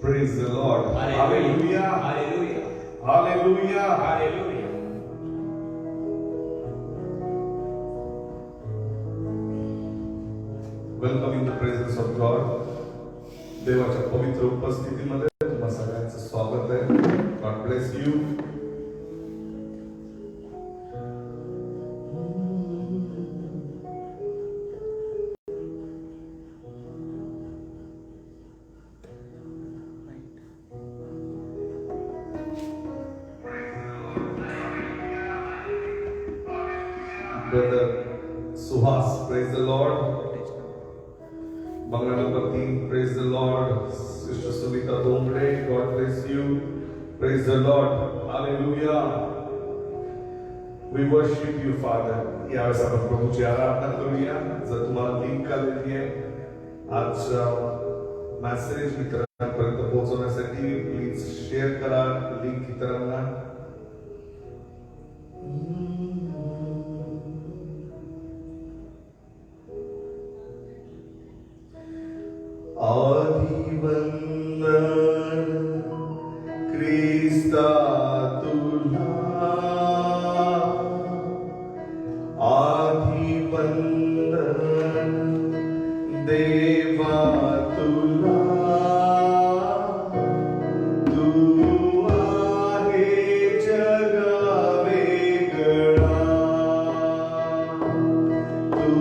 Praise the Lord. Hallelujah. Hallelujah. Hallelujah. Hallelujah. Hallelujah. Welcome in the presence of God. देवाच्या पवित्र उपस्थितीमध्ये तुम्हा सगळ्यांचं स्वागत आहे. God bless you. Brother Suhas, praise the Lord. Bangla number 3, praise the Lord. Sister Sunita Dombre, God bless you. Praise the Lord. Hallelujah. We worship you, Father. यावेळेस आपण प्रभूची आराधना करूया. जर तुम्हाला लिंक आलेली आहे आज मेसेज मित्रांपर्यंत पोहोचवण्यासाठी प्लीज शेअर करा लिंक इतरांना. आदिवंदन ख्रिस्ता तुला, आदिवंदन देवा तुला. तू आहे जगा वेगळा, तू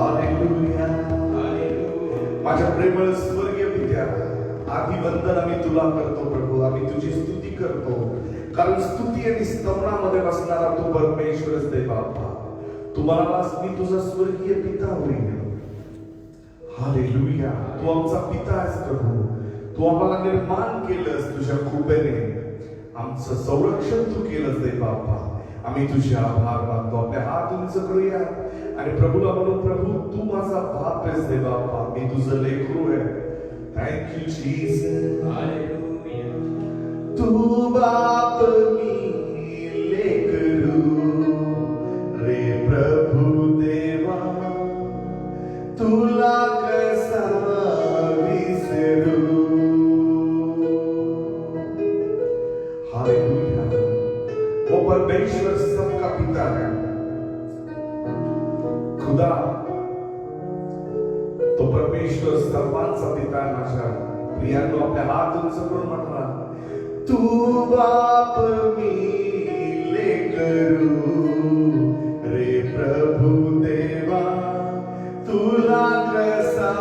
हालेलुया. माझ्या प्रेमळ स्वर्गीय पित्या, आधी वंदन आम्ही तुला करतो प्रभू. आम्ही तुझी स्तुती करतो, कारण स्तुती आणि स्तवनामध्ये बसणारा तू परमेश्वरच दे बाप्पा. तुम्हाला मी तुझा स्वर्गीय पिता होईल. हालेलुया. तू आमचा पिता आहेस प्रभू. तू आम्हाला निर्माण केलंस तुझ्या कृपेने. आमचं संरक्षण तू केलंस दे बाप्पा. आम्ही तुझे आभार मानतो. आपले हात उंच करूया आणि प्रभूला म्हणू, प्रभू तू माझा बाप आहेस दे बाप्पा. मी तुझं लेकरू आहे. Thank you Jesus. हालेलुया. तू बाप मी लेकरू रे प्रभू देवा, तुला कसा विसरू. हालेलुया. वो परमेश्वर सबका पिता है. खुदा तो परमेश्वर सर्वांचा पिता आहे. माझ्या प्रियांनो, आपल्या हात उंच करून म्हणा, तू बाप मी लेकरू रे प्रभू देवा, तुला कसा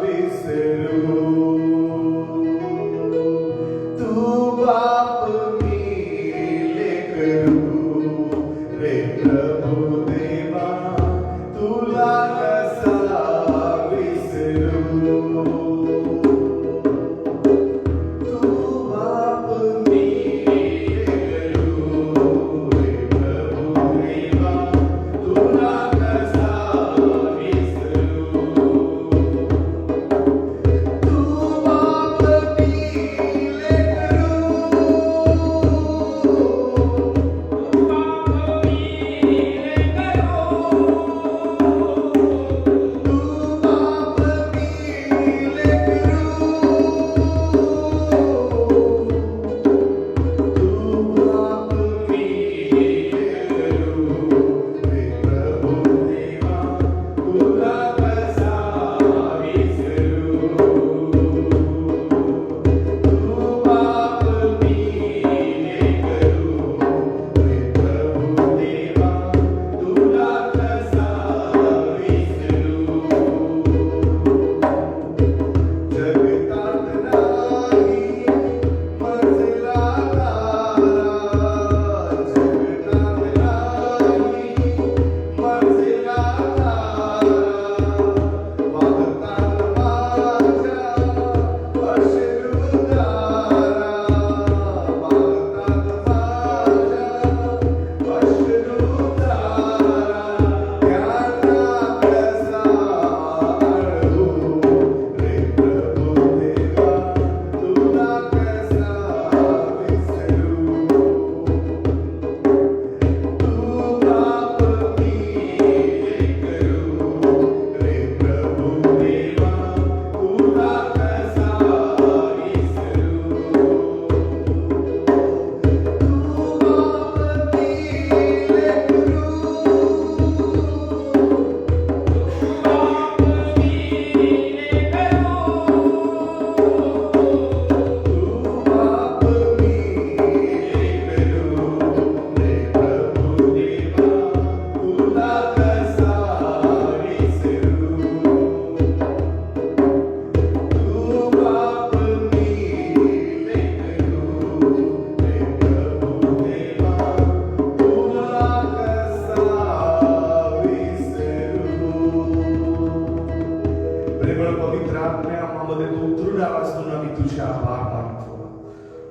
विसरू. तू बाप मी लेकरू रे प्रभू देवा, तुला कसा विसरू. तू बाप मी लेकरू रे प्रभू देवा, तुला कसा विसरू. तू बाप मी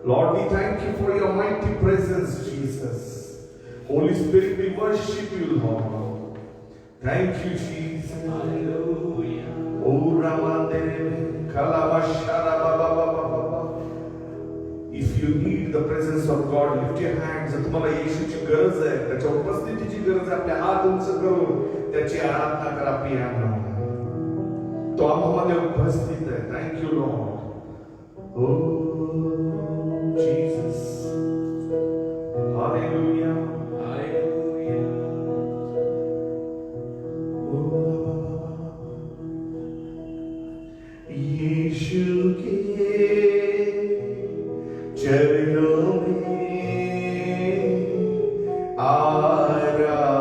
Lord, we thank you for your mighty presence, Jesus. Holy Spirit, we worship you, Lord. Thank you, Jesus. Hallelujah. Oh, Ramande, Kalabashara, Baba, Baba, Baba. If you need the presence of God, lift your hands. तुम्हाला येशूची गरज आहे, त्याच्या उपस्थितीची गरज आहे. आपले हात उंच करून त्याची आराधना करा प्रियांनो. तो आम्हामध्ये उपस्थित आहे. Thank you, Lord. Oh, Jesus. Hallelujah. Hallelujah. यीशु के चरणों में आराधना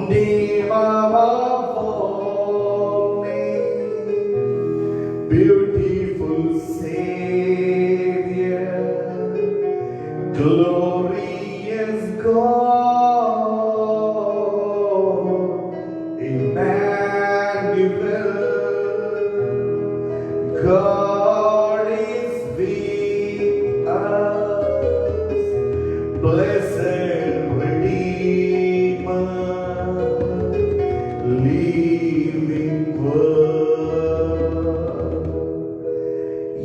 name above all names, beautiful Savior, glorious God, Emmanuel, God is with us, blessed Redeemer, living word,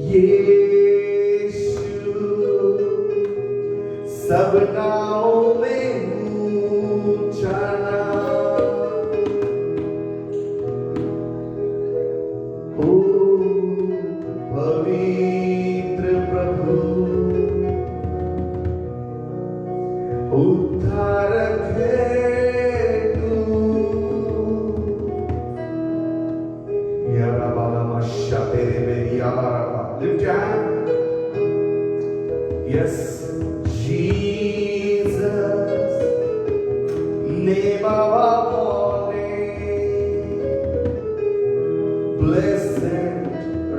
यीशु सब नामों में ऊंचा नाम, ओ पवित्र प्रभु, उद्धारक है तू, यारा बाला मशा तेरे मेरी यारा, lift your hand. Yes, Jesus, name above all names, blessed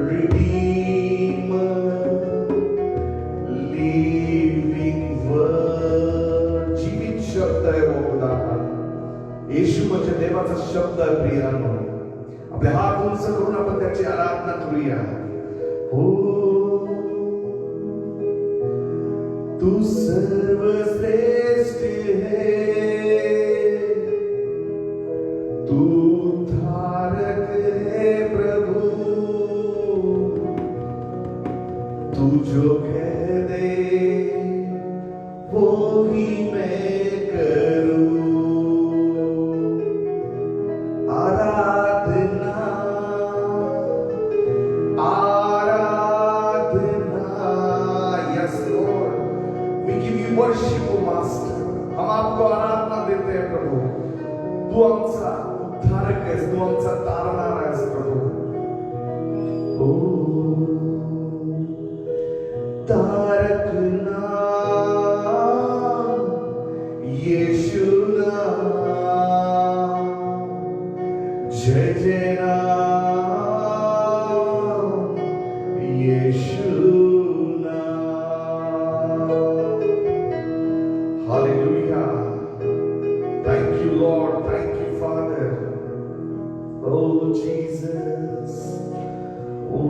Redeemer, living word. जीवित शब्द आहे वो खुदाचा. येशू म्हणजे देवाचा शब्द आहे प्रियानो. आपले हात उंच करून आपण त्याची आराधना करूया. हो तू सर्वश्रेष्ठ है, तू उद्धारक है प्रभु, तू जो कह दे वो ही मैं करूं. आराधना worship you, Master. हम आपको आराधना देते हैं प्रभु. तू आमचा उद्धारक आहेस, तू आमचा तारणारा आहेस प्रभु. ओ तारक नाम येशू नाम, जय जय नाम येशू. Hallelujah. Thank you, Lord. Thank you, Father. Oh, Jesus. Oh,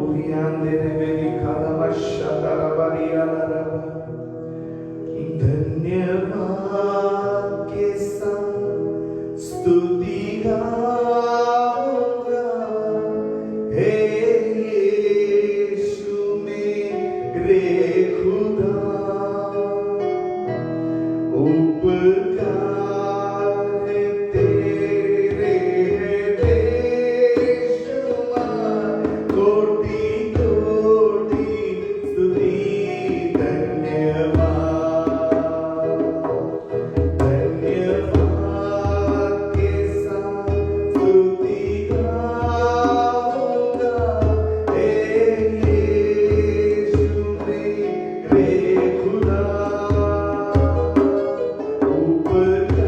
धन्यवाद के संग स्तुति गाऊंगा, हे यीशु मेरे खुदा, उपकार तेरे बेशुमार, कोटि कोटि स्तुति धन्यवाद. धन्यवाद के साथ स्तुति गाऊंगा, हे यीशु मेरे खुदा, उपकार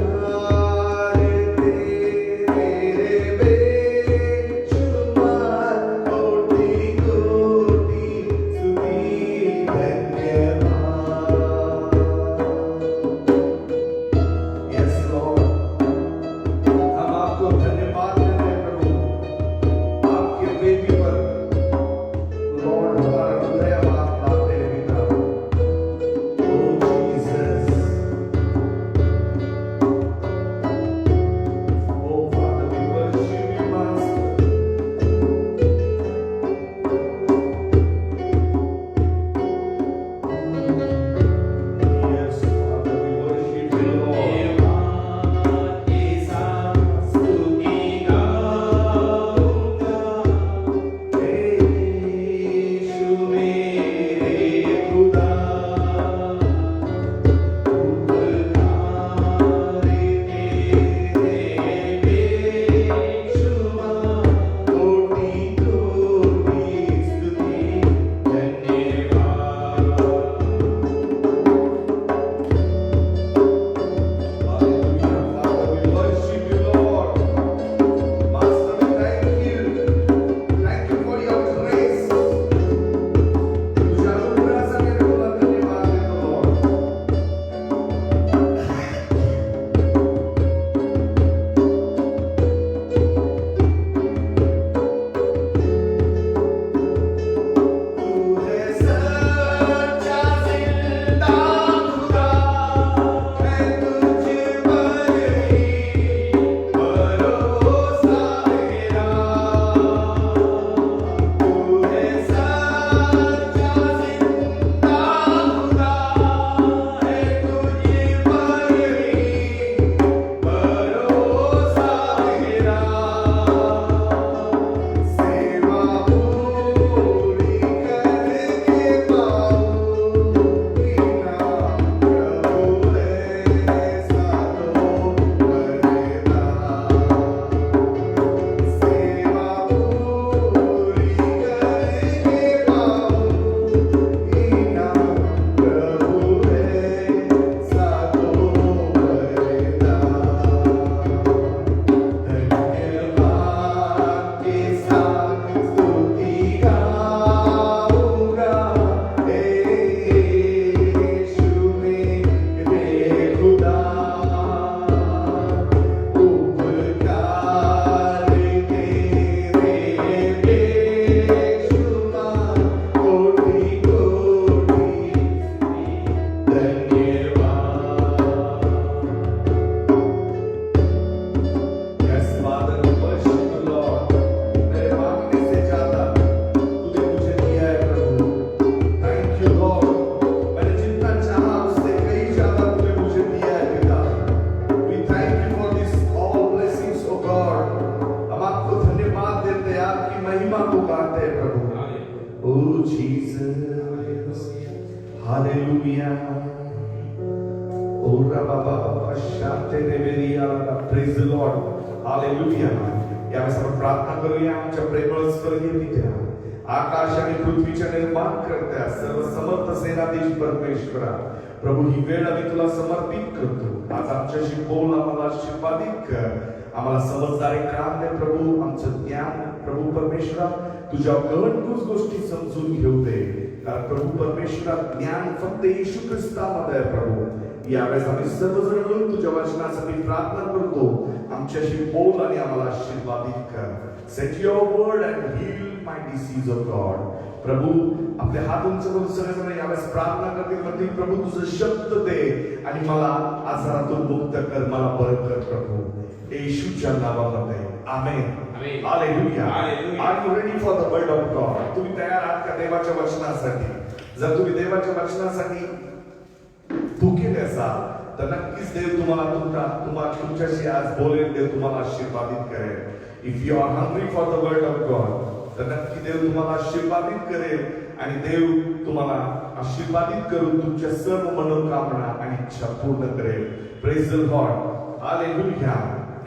Hallelujah. Ora baba baba shante reveria. Praise the Lord. Hallelujah. यावेळेस आपण प्रार्थना करूया आमच्या प्रेमळ स्वर्गीय पित्या, आकाश आणि पृथ्वीच्या निर्माण करत्या, सर्व समर्थ सेनाधीश परमेश्वरा, प्रभू ही वेळ आम्ही तुला समर्पित करतो. आज आमच्याशी बोल, आम्हाला आशीर्वादित कर, आम्हाला समजदारी काम दे प्रभू, आमचं ज्ञान प्रभू परमेश्वरा तुझ्या गहनभूत गोष्टी समजून घेऊ दे. कारण प्रभू परमेश्वरा ज्ञान फक्त येशू ख्रिस्तामध्ये आहे प्रभू. यावेळेस आम्ही सर्वजण मिळून तुझ्या वचनासाठी प्रार्थना करतो. आमच्याशी बोल आणि आम्हाला आशीर्वादित कर. Set your word and heal my disease of God. प्रभू आपले हात उंच करून सगळेजण यावेळेस प्रार्थना करतील, म्हणतील प्रभू तुझं शब्द दे आणि मला आजारातून मुक्त कर, मला बरं कर प्रभू, येशूच्या नावामध्ये. आमेन. हालेलुया. Are you ready for the word of God? तुम्ही तयार आहात का देवाच्या वचनासाठी? जर तुम्ही देवाच्या वचनासाठी भुकेले असाल तर नक्कीच देव तुम्हाला तुमच्याशी आज बोलेल, देव तुम्हाला आशीर्वादित करेल. If you are hungry for the word of God तर नक्की देव तुम्हाला आशीर्वादित करेल आणि देव तुम्हाला आशीर्वादित करून तुमच्या सर्व मनोकामना आणि इच्छा पूर्ण करेल. Praise the Lord. हालेलुया.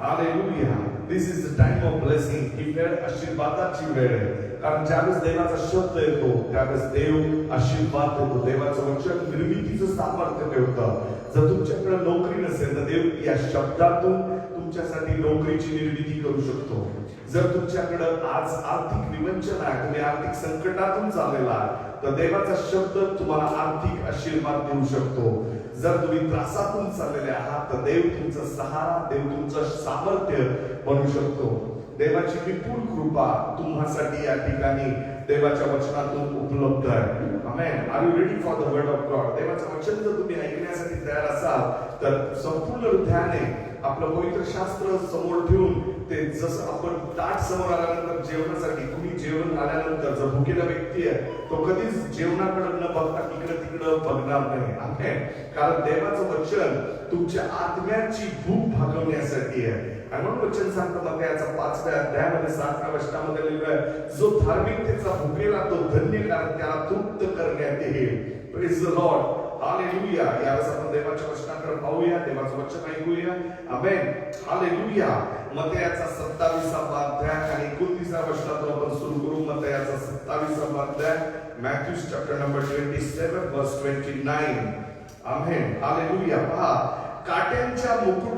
हालेलुया. This is the time of blessing. ही वेळ आशीर्वादाची वेळ आहे. कारण ज्यावेळेस देवाचा शब्द येतो त्यावेळेस देव आशीर्वाद देतो. देवाचं वचन निर्मितीचं सामर्थ्य ठेवतं. जर तुमच्याकडे नोकरी नसेल तर देव या शब्दातून तुमच्यासाठी नोकरीची निर्मिती करू शकतो. जर तुमच्याकडे आज आर्थिक विवंचना आहे, तुम्ही आर्थिक संकटातून चाललेला आहात, तर देवाचा शब्द तुम्हाला आर्थिक आशीर्वाद देऊ शकतो. जर तुम्ही त्रासातून चाललेले आहात तर देव तुमचा सहारा, देव तुमचं सामर्थ्य बनू शकतो. देवाची विपुल कृपा तुम्हासाठी या ठिकाणी देवाच्या वचनातून उपलब्ध आहे. आमेन. Are you ready for the word of God? देवाचं वचन जर तुम्ही ऐकण्यासाठी तयार असाल तर संपूर्ण हृदयाने आपलं पवित्र शास्त्र समोर ठेवून ते जसं आपण ताट समोर आल्यानंतर जेवणासाठी कुणी जेवण आल्यानंतर जर भुकेला व्यक्ती आहे तो कधीच जेवणाकडे न बघता इकडे तिकडे बघणार नाही. आमेन. कारण देवाचं वचन तुमच्या आत्म्याची भूक भागवण्यासाठी आहे. आणि म्हणून वचन सांगतं मत्तयाच्या 5व्या अध्यायामध्ये 7व्या वचनामध्ये लिहिलंय, जो धार्मिकतेचा भुकेला तो धन्य, कारण त्याला तृप्त करण्यात येईल. Praise the Lord. हालेलुया. यावेळेस आपण देवाच्या वचनाकडे पाहूया, देवाचं वचन ऐकूया. आमेन. हालेलुया. मत्तयाचा 27वा अध्याय आणि 29व्या वचनातून आपण सुरू करू. मत्तयाचा 27वा अध्याय, मॅथ्यू चॅप्टर नंबर 27 वर्स 29. आमेन. हालेलुया. पहा, काट्यांचा मुकुट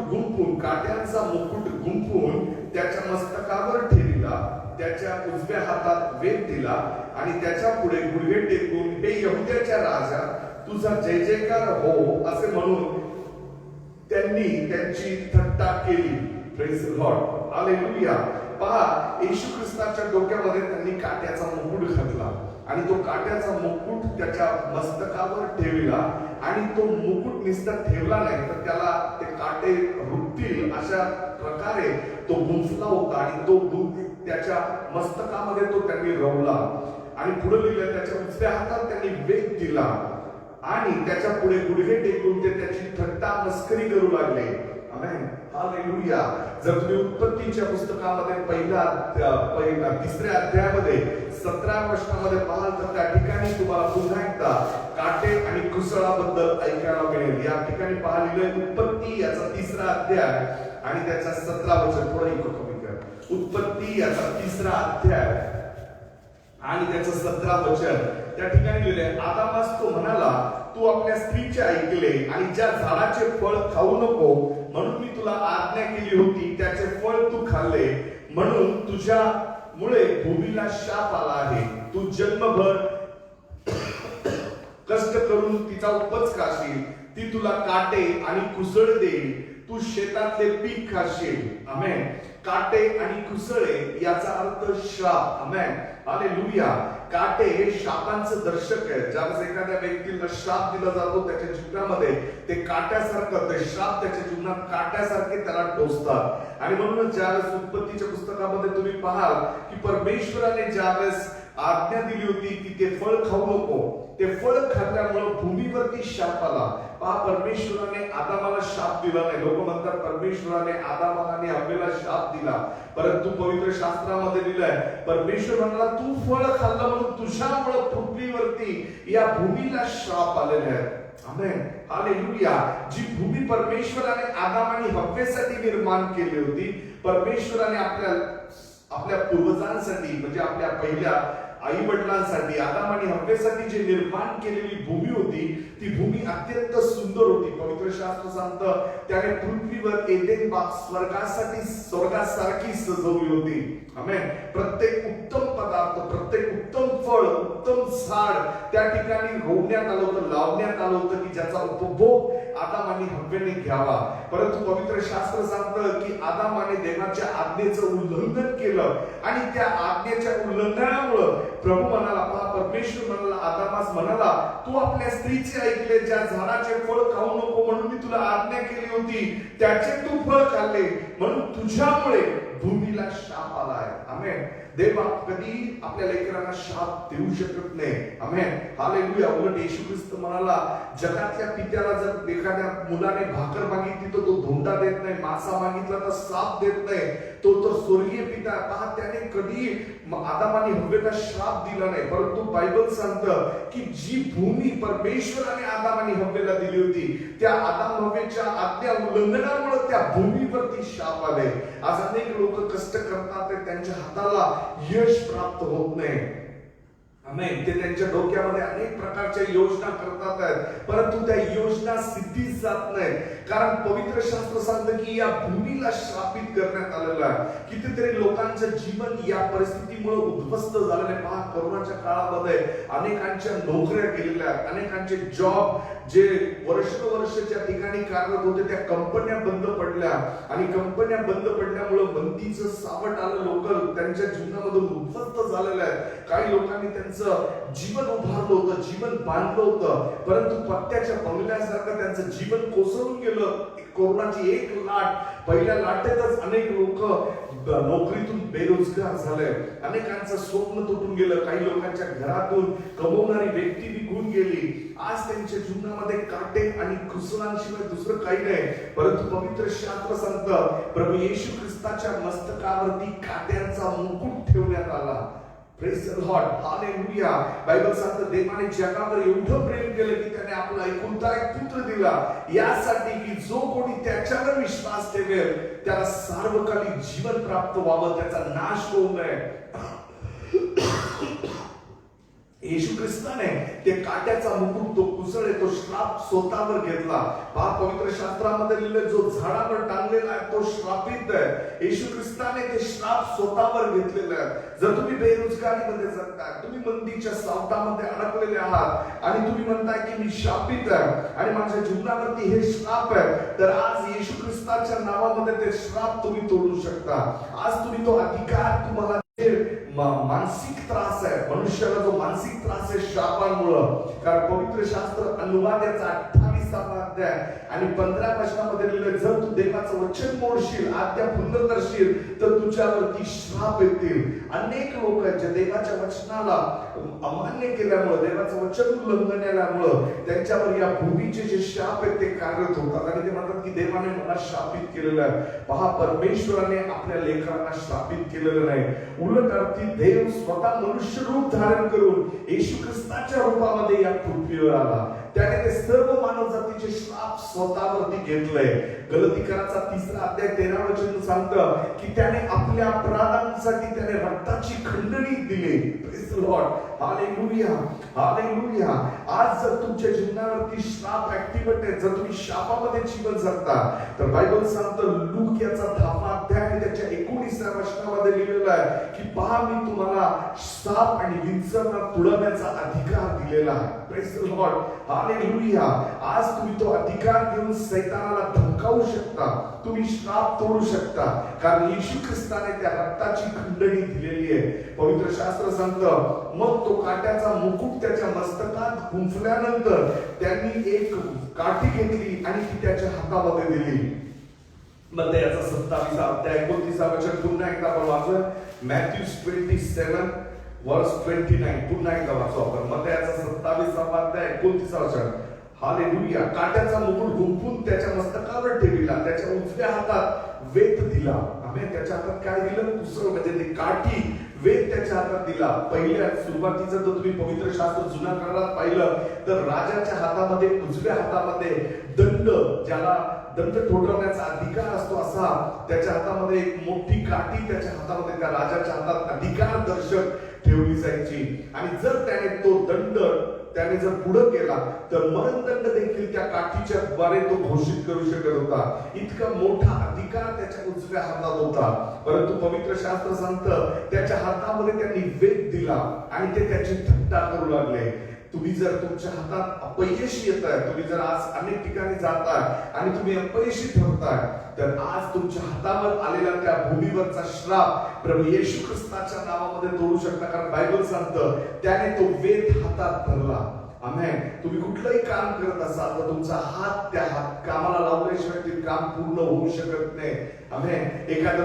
गुंफून त्याच्या मस्तकावर ठेविला, त्याच्या उजव्या हातात वेद दिला आणि त्याच्या पुढे गुडघे टेकून, हे यहुद्याच्या राजा तुझा जय जयकार हो असे म्हणून त्यांनी त्यांची थट्टा केली. Praise the Lord. हालेलुया. पहा, येशू ख्रिस्ताच्या डोक्यामध्ये त्यांनी काट्याचा मुकुट घातला आणि तो काट्याचा मुकुट त्याच्या मस्तकावर ठेवला आणि तो मुकुट नुसता ठेवला नाही तर त्याला ते काटे रुततील अशा प्रकारे तो गुंफला होता आणि तो त्याच्या मस्तकामध्ये तो त्यांनी रवला. आणि पुढे लिहिलं, त्याच्या उजव्या हातात त्यांनी वेद दिला आणि त्याच्या पुढे गुडघे टेकून ते त्याची थट्टा मस्करी करू लागले. आमेन. हालेलुया. जर तुम्ही उत्पत्तीच्या पुस्तकामध्ये पहिल्या 3ऱ्या अध्यायामध्ये 17व्या वचनामध्ये पाहाल तर त्या ठिकाणी तुम्हाला पुन्हा एकदा काटे आणि कुसळाबद्दल ऐकायला मिळेल. या ठिकाणी पाहिलेलं उत्पत्ती याचा 3रा अध्याय आणि त्याचा 17 वचन. थोडं इको कमी कर. उत्पत्ती याचा 3रा अध्याय आणि त्याचं 17 वचन. त्या ठिकाणी लिहिलंय, आदामास तो म्हणाला, तू आपल्या स्त्रीचे ऐकले आणि ज्या झाडाचे फळ खाऊ नको म्हणून मी तुला आज्ञा केली होती त्याचे फळ तू खाल्ले, म्हणून तुझ्यामुळे भूमीला शाप आला आहे. तू जन्मभर कष्ट करून तिचा उपज खाशील, ती तुला काटे आणि कुसळ देईल, तू शेतातले पीक खाशील. आमेन. काटे आणि कुसळे याचा अर्थ शाप. आमेन. हालेलुया. काटे हे शापांचं दर्शक आहे. ज्यावेळेस एखाद्या व्यक्तीला शाप दिला जातो त्याच्या जीवनामध्ये ते काट्यासारखं, ते शाप त्याच्या जीवनात काट्यासारखे त्याला टोचतात. आणि म्हणूनच ज्यावेळेस उत्पत्तीच्या पुस्तकामध्ये तुम्ही पाहाल की परमेश्वराने ज्यावेळेस आज्ञा दिली होती की ते फळ खाऊ नको, ते फळ खाल्ल्यामुळे भूमीवरती शाप आला. पहा, परमेश्वराने आदामाला शाप दिला नाही. लोक म्हणतात परमेश्वराने आदामाला आणि हव्वेला शाप दिला, परंतु पवित्र शास्त्रामध्ये लिहिलंय परमेश्वर म्हणाला तू फळ खाल्लं म्हणून तुझ्यामुळे पृथ्वीवरती या भूमीला शाप आलेले आहेत. आमेन, हालेलुया. जी भूमी परमेश्वराने आदाम आणि हव्वेसाठी निर्माण केली होती, परमेश्वराने आपल्या पूर्वजांसाठी म्हणजे आपल्या पहिल्या आई वडिलांसाठी आदाम आणि हव्वेसाठी जे निर्माण केलेली भूमी होती, ती भूमी अत्यंत सुंदर होती. पवित्र शास्त्र सांगतं त्याने पृथ्वीवर एदेन बाग स्वर्गासारखी सजवली होती. आमेन. प्रत्येक उत्तम पदार्थ, प्रत्येक उत्तम फळ, उत्तम झाड त्या ठिकाणी रोवण्यात आलं होतं, लावण्यात आलं होतं की ज्याचा उपभोग आदाम आणि हव्वेने घ्यावा. परंतु पवित्र शास्त्र सांगतं की आदामाने देवाच्या आज्ञेचं उल्लंघन केलं आणि त्या आज्ञेच्या उल्लंघनामुळे प्रभू म्हणाला, परमेश्वर म्हणाला, आदामास म्हणाला, तू आपल्या स्त्रीचे ऐकले, ज्या झाडाचे फळ खाऊ नको म्हणून मी तुला आज्ञा केली होती त्याचे तू फळ खाल्ले, म्हणून तुझ्यामुळे भूमीला शाप आलाय. आमेन. देव कधी आपल्या लेकरांना शाप देऊ शकत नाही. आमेन, हालेलुया. उलट येशू ख्रिस्त म्हणाला, जगातल्या पित्याला जर एखाद्या मुलाने भाकर मागितली तर तो धोंडा देत नाही, मासा मागितला तर साप देत नाही. तो तर स्वर्गीय पिता पहा, त्याने कधी आदाम आणि हव्वेला श्राप दिला नाही. परंतु बायबल सांगतं की जी भूमी परमेश्वराने आदाम आणि हव्वेला दिली होती, त्या आदाम हव्वेच्या आज्ञा उल्लंघनामुळे त्या भूमीवरती शाप आले. आज अनेक लोक कष्ट करतात, त्यांच्या हाताला यश प्राप्त होत नाही. आमेन. ते त्यांच्या डोक्यामध्ये अनेक प्रकारच्या योजना करतात आहेत, परंतु त्या योजना सिद्धीच जात नाहीत. कारण पवित्र शास्त्र सांगतं की या भूमीला श्रापित करण्यात आलेलं आहे. कितीतरी लोकांचं जीवन या परिस्थितीमुळे उद्ध्वस्त झालेलं आहे. पहा, कोरोनाच्या काळामध्ये अनेकांच्या नोकऱ्या गेलेल्या आहेत, अनेकांचे जॉब जे वर्षोवर्षच्या ठिकाणी कार्यरत होते त्या कंपन्या बंद पडल्या आणि कंपन्या बंद पडल्यामुळे मंदीचं सावट आलं. लोक त्यांच्या जीवनामधून उद्ध्वस्त झालेले आहेत. काही लोकांनी त्यांचं जीवन उभारलं होतं, जीवन बांधलं होतं, परंतु पत्त्याच्या बंगल्यासारखं त्यांचं जीवन कोसळून गेलं. कोरोनाची एक लाट, पहिल्या लाटेतच अनेक लोक नोकरीतून बेरोजगार झाले, अनेकांचं स्वप्न तुटून गेलं, काही लोकांच्या घरातून कमवणारी व्यक्ती निघून गेली. आज त्यांच्या जीवनामध्ये काटे आणि कुसलांशिवाय दुसरं काही नाही. परंतु पवित्र शास्त्र सांगतं प्रभू येशू ख्रिस्ताच्या मस्तकावरती काट्यांचा मुकुट ठेवण्यात आला. Praise the Lord, hallelujah. Bible सांगतं देवाने जगावर एवढं प्रेम केलं की त्याने आपला एकुलता एक पुत्र दिला, यासाठी की जो कोणी त्याच्यावर विश्वास ठेवेल त्याला सार्वकालिक जीवन प्राप्त व्हावं, त्याचा नाश होऊ नये. येशू ख्रिस्ताने ते काट्याचा मुकुट, तो कुसळ, तो श्राप स्वतःवर घेतला. पहा, पवित्र शास्त्रामध्ये लिहिलं, जो झाडावर टांगलेला आहे तो श्रापित आहे. येशू ख्रिस्ताने ते श्राप स्वतःवर घेतलेले आहे. जर तुम्ही बेरोजगारीमध्ये जगताय, तुम्ही मंदीच्या सावटामध्ये अडकलेले आहात आणि तुम्ही म्हणताय की मी शापित आहे आणि माझ्या जीवनावरती हे श्राप आहे, तर आज येशू ख्रिस्ताच्या नावामध्ये ते श्राप तुम्ही तोडू शकता. आज तुम्ही तो अधिकार, तुम्हाला मानसिक त्रास आहे, मनुष्याला जो मानसिक त्रास आहे शापांमुळं, कारण पवित्र शास्त्र अनुवाद याचा 28 अध्याय आणि 15 वचनामध्ये लिहिलं, जर तू देवाचं वचन मोडशील, आज्ञा भंग करशील तर तुझ्यावरती श्राप येतील. अनेक लोक आहेत जे देवाच्या वचनाला अमान्य केल्यामुळे, देवाचं वचन उल्लंघन केल्यामुळं त्यांच्यावर या भूमीचे जे शाप आहेत ते कार्यरत होतात आणि ते म्हणतात की देवाने मला शापित केलेलं आहे. पहा, परमेश्वराने आपल्या लेकरांना शापित केलेलं नाही. उलट अर्थी देव स्वतः मनुष्य रूप धारण करून येशू ख्रिस्ताच्या रूपामध्ये या पृथ्वीवर आला. त्याने ते सर्व मानव जातीचे श्राप स्वतःवरती घेतले. गलतीकराचा 3 अध्याय 13 वचन सांगतं की त्याने आपल्या अपराधांसाठी त्याने रक्ताची खंडणी दिली. प्रेज द लॉर्ड, हालेलुया, हालेलुया. आज जर तुमच्या जीवनावरती श्राप ऍक्टिव्हेट आहे, जर तुम्ही शापामध्ये जीवन जगता, तर बायबल सांगतं लूक याचा 10 अध्याय आणि त्याच्या 19 वचनामध्ये लिहिलेलं आहे की पहा, मी तुम्हाला साप आणि विंचूला तुडवण्याचा अधिकार दिलेला आहे. Praise the Lord, hallelujah. आज तुम्ही तो अधिकार घेऊन सैतानाला धमकावू शकता, तुम्ही श्राप तोडू शकता, कारण येशू ख्रिस्ताने त्या रक्ताची खंडणी दिलेली आहे. पवित्र शास्त्र सांगतं, मग तो काट्याचा मुकुट त्याच्या मस्तकात गुंफल्यानंतर त्यांनी एक काठी घेतली आणि ती त्याच्या हातामध्ये दिली. मग याचा 27 अध्याय 29 वचन पुन्हा एकदा आपण वाचूया. मॅथ्यू 27 वर्स 29 पुन्हा एकदा वाचू आपण. मग याचा 27 अध्याय 29 वचन. हालेलुया. काट्याचा मुकुट गुंफून त्याच्या मस्तकावर ठेविला, त्याच्या उजव्या हातात वेत दिला. आमेन. त्याच्या हातात काय दिलं? कुसळ, म्हणजे ती काठी वेद त्याच्या हातात दिला. पहिल्या सुरुवातीचं जर तुम्ही पवित्र शास्त्र जुन्या करारात पाहिलं तर राजाच्या हातामध्ये, उजव्या हातामध्ये दंड, ज्याला दंड ठोठवण्याचा अधिकार असतो असा त्याच्या हातामध्ये एक मोठी काठी त्याच्या हातामध्ये, त्या राजाच्या हातात अधिकार दर्शक ठेवली जायची. आणि जर त्याने तो दंड त्याने जर पुढे केला तर मरणदंड देखील त्या काठीच्या द्वारे तो घोषित करू शकत होता. इतका मोठा अधिकार त्याच्या उजव्या हातात होता. परंतु पवित्र शास्त्र सांगतं त्याच्या हातामध्ये त्यांनी वेद दिला आणि ते त्याची थट्टा करू लागले. तुम्ही जर तुमच्या हातात अपयश येत आहे, तुम्ही जर आज अनेक ठिकाणी जाताय आणि तुम्ही अपयशी ठरताय, तर आज तुमच्या हातावर आलेला त्या भूमीवरचा श्राप प्रभू येशू ख्रिस्ताच्या नावामध्ये तोडू शकता. कारण बायबल सांगतं त्याने तो वेद हातात धरला. आमेन. तुम्ही कुठलंही काम करत असाल तर तुमचा हात त्या कामाला लावल्याशिवाय ते काम पूर्ण होऊ शकत नाही. आमेन.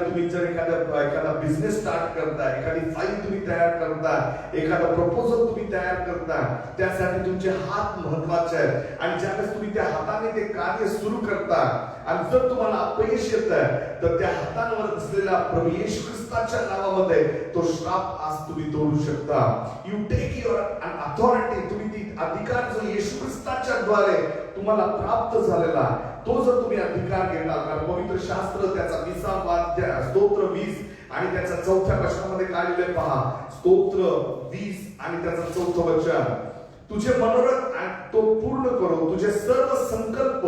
तुम्ही जर एखादा बिझनेस स्टार्ट करताय, एखादी फाईल तुम्ही तयार करताय, एखादा प्रपोजल तुम्ही तयार करताय, त्यासाठी तुमचे हात महत्वाचे आहेत. आणि ज्यावेळेस तुम्ही त्या हाताने ते कार्य सुरू करताय आणि जर तुम्हाला अपयश येत आहे तर त्या हातांवर असलेल्या प्रभू येशू ख्रिस्ताच्या नावामध्ये तो श्राप आज तुम्ही तोडू शकता. You take your authority. तुम्ही ती अधिकार जो येशू ख्रिस्ताच्या द्वारे तुम्हाला प्राप्त झालेला तो जर तुम्ही अधिकार घेतला, कारण पवित्र शास्त्र त्याचा 20 अध्याय स्तोत्र 20 आणि त्याच्या 4थ्या वचनामध्ये काय लिहिलंय पहा. स्तोत्र 20 आणि त्याचं 4थं वचन, तुझे मनोरथ तो पूर्ण करो, तुझे सर्व संकल्प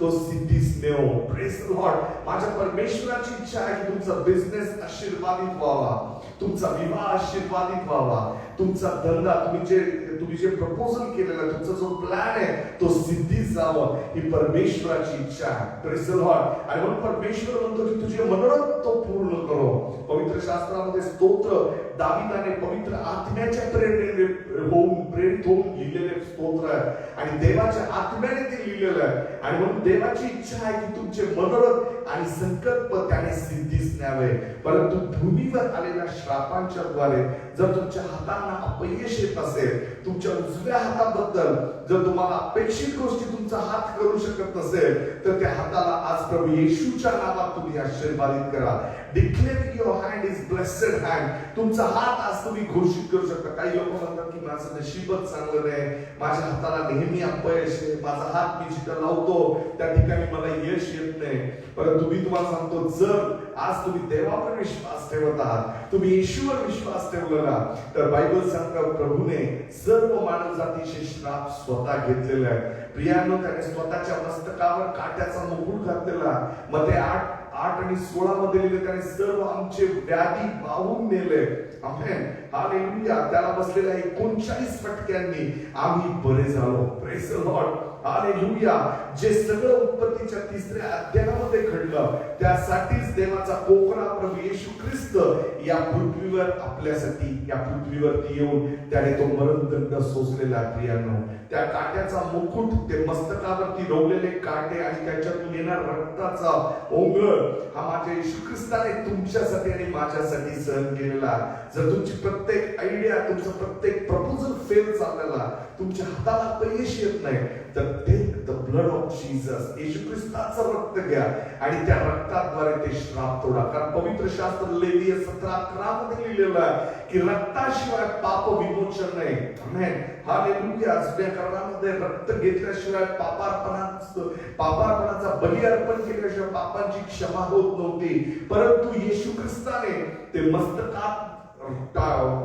तो सिद्धीस नेओ. Praise the Lord. माझ्या परमेश्वराची इच्छा आहे की तुमचा बिझनेस आशीर्वादित व्हावा, तुमचा विवाह आशीर्वादित व्हावा, तुमचा धंदा, तुम्ही जे प्रपोजल केलेला, तुमचा जो प्लॅन आहे तो सिद्धीस जावं, ही परमेश्वराची इच्छा आहे. Praise the Lord. आणि म्हणून परमेश्वर म्हणतो की तुझे मनोरथ तो पूर्ण करो. पवित्र शास्त्रामध्ये स्तोत्र दाविदाने पवित्र आत्म्याच्या प्रेरित होऊन लिहिलेले स्तोत्र आहे आणि देवाच्या आत्म्याने ते लिहिलेलं आहे. आणि म्हणून देवाची इच्छा आहे की तुमचे मनोरथ आणि संकल्प त्याने सिद्धीस न्यावे. परंतु भूमीवर आलेल्या श्रापांच्या द्वारे जर तुमच्या हातांना अपयश येत असेल, तुमच्या उजव्या हाताबद्दल जर तुम्हाला अपेक्षित गोष्टी तुमचा हात करू शकत नसेल, तर त्या हाताला आज प्रभू येशूच्या नावात तुम्ही आशीर्वादित करा. Declare your hand is blessed hand. तुमचा हात आज तुम्ही घोषित करू शकता. काही लोक म्हणतात की माझं नशीबच चांगलं नाही, माझ्या हाताला नेहमी अपयश आहे, माझा हात मी जिथं लावतो त्या ठिकाणी मला यश येत नाही. परंतु मी तुम्हाला सांगतो, जर आज तुम्ही देवावर विश्वास ठेवत आहात, तुम्ही येशूवर विश्वास ठेवला, तर बायबल सांगतं प्रभूने सर्व मानव जातीचे श्राप स्वतः घेतलेले आहेत. प्रियांनो, त्याने स्वतःच्या मस्तकावर काट्याचा मुकुट घातलेला. मध्ये 8 आणि 16 मध्ये लिहिले त्याने सर्व आमचे व्याधी वाहून नेले. आमेन. हालेलुया. त्याला बसलेल्या 39 फटक्यांनी आम्ही बरे झालो. Praise the Lord. हालेलुया. जे सगळं उत्पत्तीच्या 3ऱ्या अध्यायामध्ये घडलं त्यासाठीच देवाचा कोकणा प्रभू येशू ख्रिस्त या पृथ्वीवर आपल्यासाठी या पृथ्वीवरती येऊन त्याने तो मरणदंड सोसलेला. प्रियांनो, त्या काट्याचा मुकुट, ते मस्तकावरती रोवलेले काटे आणि त्याच्यातून येणार रक्ताचा ओंगळ हा माझ्या येशू ख्रिस्ताने तुमच्यासाठी आणि माझ्यासाठी सहन केलेला. जर तुमची प्रत्येक आयडिया, तुमचा प्रत्येक प्रपोजल फेल झालेला, तुमच्या हाताला अपयश येत नाही, तर take the blood of Jesus. येशू ख्रिस्ताचं रक्त घ्या आणि त्या रक्ताद्वारे ते श्राप तोडा. कारण पवित्र शास्त्र लेवीय 17:11 मध्ये लिहिलेलं आहे की रक्ताशिवाय पाप विमोचन नाही. आमेन. हालेलुया. जुन्या करारामध्ये रक्त घेतल्याशिवाय पापार्पणाचा बली अर्पण केल्याशिवाय पापांची क्षमा होत नव्हती. परंतु येशू ख्रिस्ताने ते मस्तकात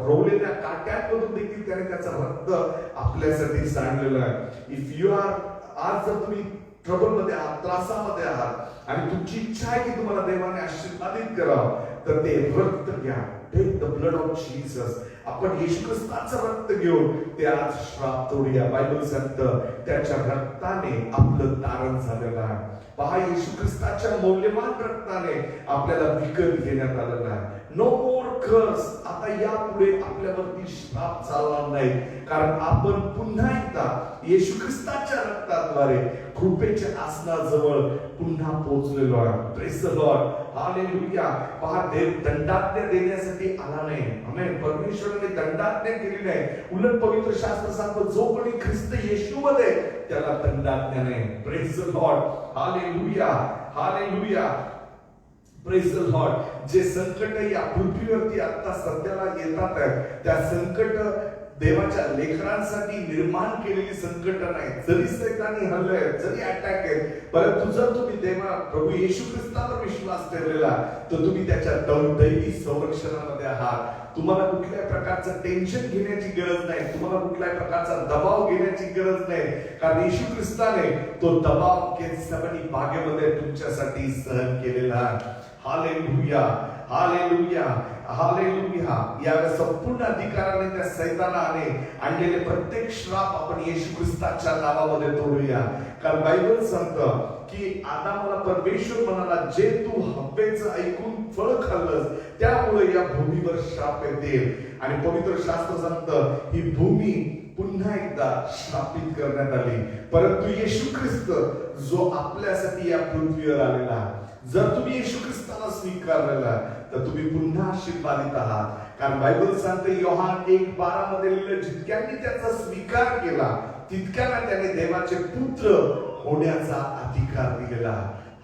रोवलेल्या काट्यांमधून देखील त्याने त्याचं रक्त आपल्यासाठी सांडलेलं आहे. इफ यू आर, आज जर तुम्ही ट्रबल मध्ये आहात, त्रासामध्ये आहात आणि तुमची इच्छा आहे की तुम्हाला देवाने आशीर्वादित करावं, तर ते रक्त घ्या. Take the blood of Jesus. आपण येशू ख्रिस्ताचं रक्त घेऊन ते आज श्राप तोडूया. बायबल सांगतं त्याच्या रक्ताने आपलं तारण झालेलं आहे. पहा, येशू ख्रिस्ताच्या मौल्यवान रक्ताने आपल्याला विकत घेण्यात आलेलं आहे. नो मोर कर्स. आता यापुढे आपल्यावरती श्राप चालणार नाही, कारण आपण पुन्हा एकदा येशू ख्रिस्ताच्या रक्ताद्वारे कृपेच्या आसनाजवळ पुन्हा पोहोचलेलो आहे. Praise the Lord. हालेलुया. पहा, देव दंडाज्ञा देण्यासाठी आला नाही. आमेन. परमेश्वराने दंडाज्ञा केली नाही. उलट पवित्र शास्त्र सांगतं जो कोणी ख्रिस्त येशूमध्ये त्याला दंडाज्ञा नाही. Praise the Lord. हालेलुया. हालेलुया. Praise the Lord. जे संकट या पृथ्वीवरती आता सध्याला येतात त्या संकट देवाच्या लेकरांसाठी निर्माण केलेली संकट नाही. जरी सैतानी हल्ले जरी अटॅक आहे, परंतु जर तुम्ही देवा प्रभू येशू ख्रिस्तावर विश्वास ठेवलेला तर तुम्ही त्याच्या दैवी संरक्षणामध्ये आहात. तुम्हाला कुठल्याही प्रकारचं टेन्शन घेण्याची गरज नाही, तुम्हाला कुठल्याही प्रकारचा दबाव घेण्याची गरज नाही, कारण येशू ख्रिस्ताने तो दबाव गेत्सेमनी बागेमध्ये तुमच्यासाठी सहन केलेला आहे. Hallelujah, hallelujah, hallelujah. या संपूर्ण अधिकाराने त्या सैतानाने आणलेले प्रत्येक श्राप आपण येशू ख्रिस्ताच्या नावामध्ये तोडूया. कारण बायबल सांगतं की आदामाला परमेश्वर म्हणाला, जे तू हव्वेचं ऐकून फळ खाल्लंस त्यामुळे या भूमीवर श्राप येतील. आणि पवित्र शास्त्र सांगतं ही भूमी पुन्हा एकदा श्रापित करण्यात आली. परंतु येशू ख्रिस्त जो आपल्यासाठी या पृथ्वीवर आलेला, जर तुम्ही येशू ख्रिस्ताला स्वीकारलेला तर तुम्ही पुन्हा आशीर्वादित आहात. कारण बायबल सांगते योहान 1:12 मध्ये लिहिलं, जितक्यांनी त्याचा स्वीकार केला तितक्यांना त्याने देवाचे पुत्र होण्याचा अधिकार दिलेला.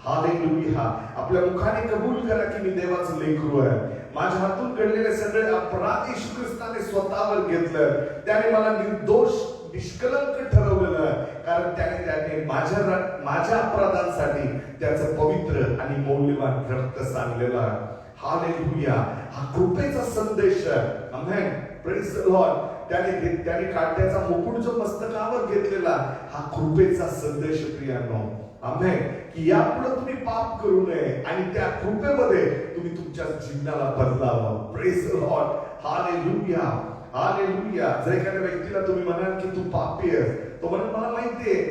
हालेलुया. आपल्या मुखाने कबूल करा की मी देवाचं लेकरू आहे. माझ्या हातून घडलेले सगळे अपराध येशू ख्रिस्ताने स्वतःवर घेतलं. त्याने मला निर्दोष निष्कलंक ठरवलेलं आहे, कारण त्याने माझ्या अपराधांसाठी त्याचं पवित्र आणि मौल्यवान रक्त सांडलेलं आहे. हालेलुया. हा कृपेचा संदेश आहे. आमेन. Praise the Lord. त्याने काट्याचा मुकुट जो मस्तकावर घेतलेला हा कृपेचा संदेश प्रियांनो. आमेन. की यापुढे तुम्ही पाप करू नये आणि त्या कृपेमध्ये तुम्ही तुमच्या जीवनाला बदलावं. Praise the Lord. हालेलुया, हालेलुया. जर एखाद्या व्यक्तीला तुम्ही म्हणाल की तू पापी आहेस, तो म्हणेल मला माहिती आहे,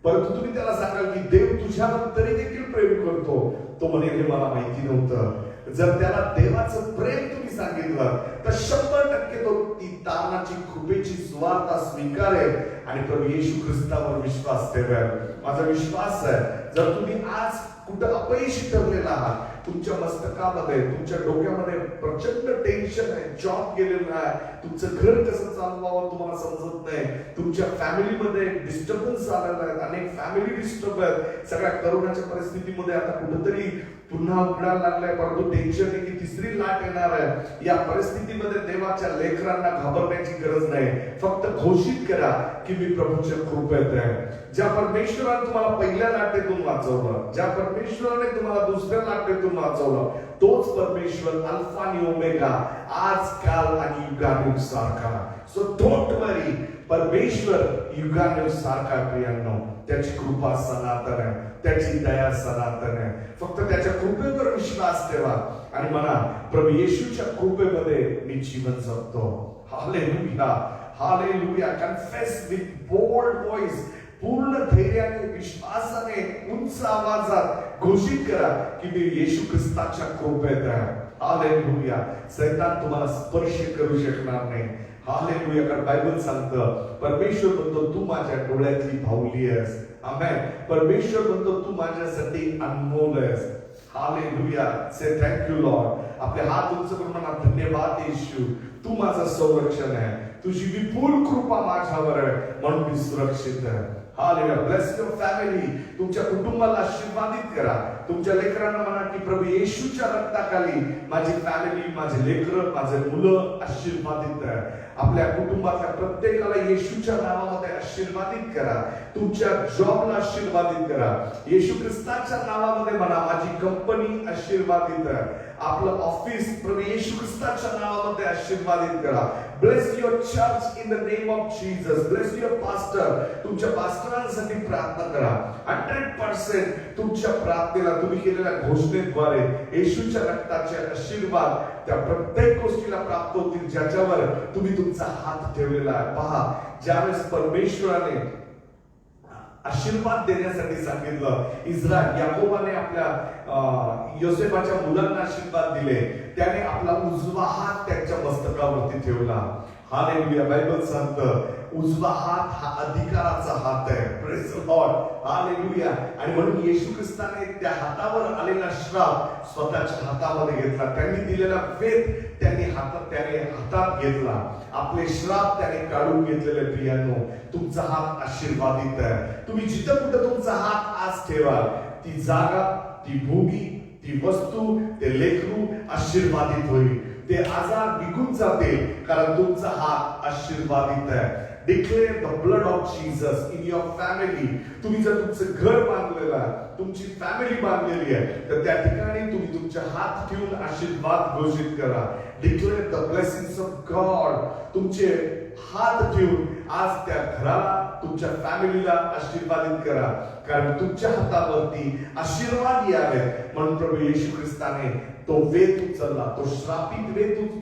परंतु तुम्ही त्याला सांगाल की देव तुझ्यावर तरी देखील प्रेम करतो, तो म्हणेल हे मला माहिती नव्हतं. जर त्याला देवाचं प्रेम तुम्ही सांगितलं तर 100% तो ती तारणाची कृपेची सुवार्ता स्वीकारेल आणि प्रभू येशू ख्रिस्तावर विश्वास ठेवेल. माझा विश्वास आहे जर तुम्ही आज कुठं अपयशी ठरलेला आहात, तुमच्या मस्तकामध्ये तुमच्या डोक्यामध्ये प्रचंड टेन्शन आहे, जॉब गेलेला आहे, तुमचं घर कसं चालवावं तुम्हाला समजत नाही, तुमच्या फॅमिलीमध्ये डिस्टर्बन्स आलेला आहे, अनेक फॅमिली डिस्टर्ब आहेत, सगळ्या करोनाच्या परिस्थितीमध्ये आता कुठेतरी पुन्हा उघडायला लागलाय, परंतु टेन्शन आहे की तिसरी लाट येणार आहे. या परिस्थितीमध्ये देवाच्या लेकरांना घाबरण्याची गरज नाही. फक्त घोषित करा की मी प्रभूच्या कृपेत आहे. ज्या परमेश्वराने तुम्हाला पहिल्या लाटेतून वाचवलं, ज्या परमेश्वराने तुम्हाला दुसऱ्या लाटेतून वाचवलं, तोच परमेश्वर अल्फा आणि ओमेगा, आज काल आणि युगानुग सारखा. सो डोंट वरी. परमेश्वर युगानुग सारखा प्रियांनो. त्याची कृपा सनातन आहे, त्याची दया सनातन आहे. फक्त त्याच्या कृपेवर विश्वास ठेवा आणि म्हणा प्रभू येशूच्या कृपेमध्ये मी जीवन जगतो. हालेलुया, हालेलुया. Confess with bold voice. पूर्ण धैर्याने विश्वासाने उंच आवाजात घोषित करा की मी येशू ख्रिस्ताच्या कृपेत आहे. हालेलुया. सैतान तुम्हाला स्पर्श करू शकणार नाही. हालेलुया. कारण बायबल सांगतं परमेश्वर म्हणतो तू माझ्या डोळ्यातली भावली आहेस. आमेन. परमेश्वर म्हणतो तू माझ्यासाठी अनमोल आहेस. Hallelujah. Say thank you Lord. आपले हात उंच करून म्हणा धन्यवाद येशू, तू माझं संरक्षण आहे, तुझी विपुल कृपा माझ्यावर आहे म्हणून मी सुरक्षित आहे. हालेलुया. Bless your family. तुमच्या कुटुंबाला आशीर्वादित करा. तुमच्या लेकरांना म्हणा की प्रभू येशूच्या रक्ताखाली माझी फॅमिली, माझे लेकरं, माझे मुलं आशीर्वादित आहे. आपल्या कुटुंबातल्या प्रत्येकाला येशूच्या नावामध्ये आशीर्वादित करा. तुमच्या जॉबला आशीर्वादित करा. येशू ख्रिस्ताच्या नावामध्ये म्हणा माझी कंपनी आशीर्वादित आहे. आपलं ऑफिस प्रभू येशू ख्रिस्ताच्या नावामध्ये आशीर्वादित करा. Bless your church in the name of Jesus. Bless your pastor. तुमच्या पास्टरांसाठी प्रार्थना करा. 100% तुमच्या प्रार्थनेला तुम्ही केलेल्या घोषणेद्वारे येशूच्या रक्ताचे आशीर्वाद त्या प्रत्येक गोष्टीला प्राप्त होतील ज्याच्यावर तुम्ही तुमचा हात ठेवलेला आहे. पहा, ज्यावेळेस परमेश्वराने आशीर्वाद देण्यासाठी सांगितलं, इस्रायल याकोबाने आपल्या योसेफाच्या मुलांना आशीर्वाद दिले, त्याने आपला उजवा हात त्याच्या मस्तकावरती ठेवला. हालेलुया. बायबल सांगतं उजवा हात हा अधिकाराचा हात आहे. Praise the Lord. हालेलुया. आणि म्हणून येशू ख्रिस्ताने त्या हातावर आलेला श्राप स्वतःच्या हातामध्ये घेतला. त्यांनी दिलेला वेद त्याने हातात घेतला. आपले श्राप त्याने काढून घेतलेले. प्रियांनो, तुमचा हात आशीर्वादित आहे. तुम्ही जिथं कुठं तुमचा हात आज ठेवाल ती जागा, ती भूमी, ती वस्तू, ते लेकरू आशीर्वादित होईल. ते आजार निघून जाते कारण तुमचा हात आशीर्वादित आहे. Declare the blood of Jesus in your family. तुम्ही जर तुमचं घर बांधलेलं आहे, तुमची फॅमिली बांधलेली आहे, तर त्या ठिकाणी तुम्ही तुमचे हात ठेवून आशीर्वाद घोषित करा. Declare the blessings of God. तुमचे हात ठेवून आज त्या घराला, तुमच्या फॅमिलीला आशीर्वादित करा, कारण तुमच्या हातावरती आशीर्वाद यावे. म्हणून प्रभू येशू ख्रिस्ताने तो वेत उचलला, तो श्रापित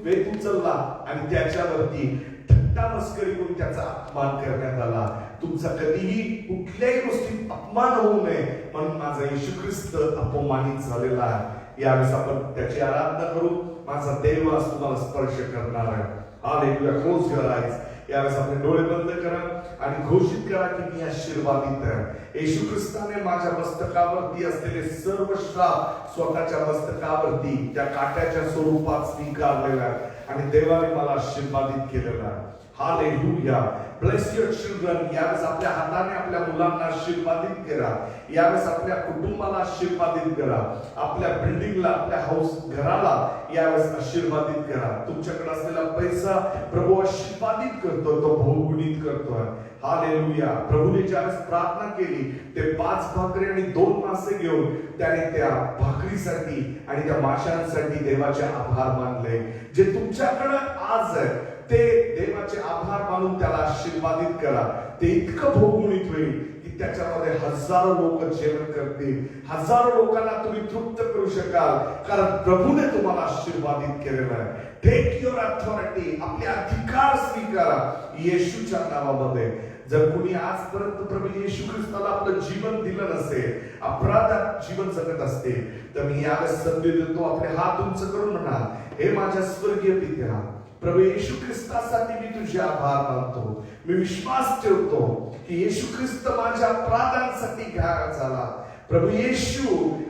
वेत उचलला आणि त्याच्यावरती थट्टा मस्करी करून त्याचा अपमान करण्यात आला. तुमचा कधीही कुठल्याही गोष्टीत अपमान होऊ नये म्हणून माझा येशू ख्रिस्त अपमानित झालेला आहे. यावेळेस आपण त्याची आराधना करू. माझा देव आज तुम्हाला स्पर्श करणार आहे. हालेलुया. Close your eyes. यावेळेस आपले डोळे बंद करा आणि घोषित करा की मी आशीर्वादित आहे. येशू ख्रिस्ताने माझ्या मस्तकावरती असलेले सर्व श्राप स्वतःच्या मस्तकावरती त्या काट्याच्या स्वरूपात स्वीकारलेला आहे आणि देवाने मला आशीर्वादित केलेला आहे. हालेलुया. Bless your children. यावेळेस आपल्या हाताने आपल्या मुलांना आशीर्वादित करा. यावेळेस आपल्या कुटुंबाला आशीर्वादित करा. आपल्या बिल्डिंगला, आपल्या हाऊस घराला यावेळेस आशीर्वादित करा. तुमच्याकडे असलेला पैसा प्रभू आशीर्वादित करतो, तो बहुगुणित करतोय. हालेलुया. प्रभूने ज्यावेळेस प्रार्थना केली ते 5 भाकरी आणि 2 मासे घेऊन त्याने त्या भाकरीसाठी आणि त्या माशांसाठी देवाचे आभार मानले. जे तुमच्याकडे आज आहे ते देवाचे आभार मानून त्याला आशीर्वादित करा. ते इतकं बहुगुणित होईल की त्याच्यामध्ये हजारो लोक जेवण करतील. हजारो लोकांना तुम्ही तृप्त करू शकाल, कारण प्रभूने तुम्हाला आशीर्वादित केलेलं आहे. Take your authority. आपले अधिकार स्वीकारा येशूच्या नावामध्ये. जर कोणी आजपर्यंत प्रभू येशू ख्रिस्ताला आपलं जीवन दिलं नसेल, अपराधात जीवन जगत असते, तर मी यावेळेस संधी देतो. आपले हात उंच करून म्हणा, हे माझ्या स्वर्गीय पित्या, प्रभू येशू ख्रिस्तासाठी मी तुझे आभार मानतो. मी विश्वास ठेवतो की येशू ख्रिस्त माझ्या अपराधांसाठी घायल झाला. प्रभू येशू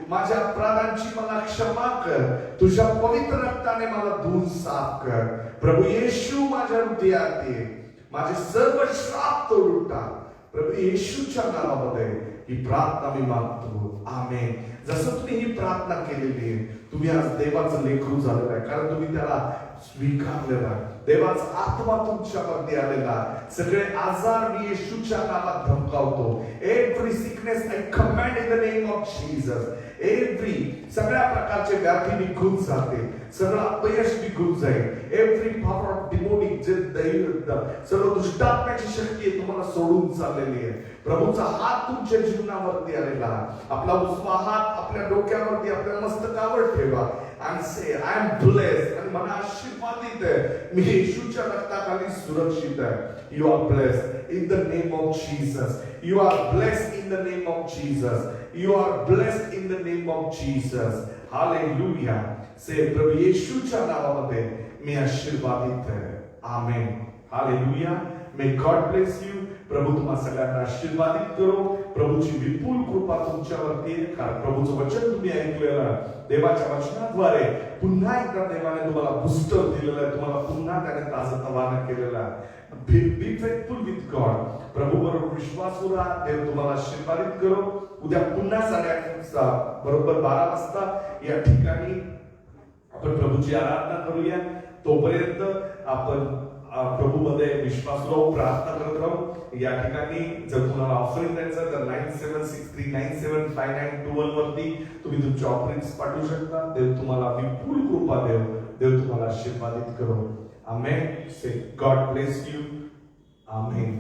माझ्या अपराधांची मला क्षमा कर. तुझ्या पवित्र रक्ताने मला धुवून साफ कर. प्रभू येशू माझ्या हृदयात ये. माझे सर्व श्राप तोडून टाक. प्रभू येशूच्या नावामध्ये ही प्रार्थना मी मागतो. आमेन. जसं तुम्ही ही प्रार्थना केलेली आहे, तुम्ही आज देवाचं लेकरू झालेलं आहे, कारण तुम्ही त्याला स्वीकारलेला आहे. देवाचा आत्मा तुमच्यावरती आलेला आहे. सगळे आजार मी येशूच्या नावात धमकावतो. Every sickness I command in the name of Jesus. Every सगळ्या प्रकारचे व्याधी निघून जाते. सगळं अपयश निघून जाईल. एव्हरी पॉवर ऑफ डिमोनिक जे सर्व दुष्टात्म्याची शक्ती आहे तुम्हाला सोडून चाललेली आहे. प्रभूचा हात तुमच्या जीवनावरती आलेला आहे. आपला उजवा हात आपल्या डोक्यावरती, आपल्या मस्तकावर ठेवा आणि से आय एम ब्लेस्ड. आणि मला आशीर्वादित आहे. मी येशूच्या रक्ताखाली सुरक्षित आहे. You are blessed in the name of Jesus. You are blessed in the name of Jesus. You are blessed in the name of Jesus. हालेलुया. से प्रभू येशूच्या नावामध्ये मी आशीर्वादित आहे. आमेन. हालेलुया. May God bless you. प्रभू तुम्हा सगळ्यांना आशीर्वादित करो. प्रभूची विपुल कृपा तुमच्यावरती आहे, कारण प्रभूचं वचन तुम्ही ऐकलेलं आहे. देवाच्या वचनाद्वारे पुन्हा एकदा देवाने तुम्हाला बूस्टर दिलेलं आहे. तुम्हाला पुन्हा त्याने ताजतवाना केलेला आहे. Be faithful with God. प्रभू बरोबर विश्वासू राहा. देव तुम्हाला आशीर्वादित करो. उद्या पुन्हा सगळ्यांचा बरोबर 12 वाजता या ठिकाणी आपण प्रभूची आराधना करूया. तोपर्यंत आपण प्रभू मध्ये विश्वास राहू, प्रार्थना करत राहू. या ठिकाणी जर तुम्हाला ऑफरिंग द्यायचं तर 9763975921 वरती तुम्ही तुमचे ऑफरिंग्स पाठवू शकता. देव तुम्हाला विपुल कृपा देव. देव तुम्हाला आशीर्वादित करो. आमेन. से गॉड ब्लेस यू. आमेन.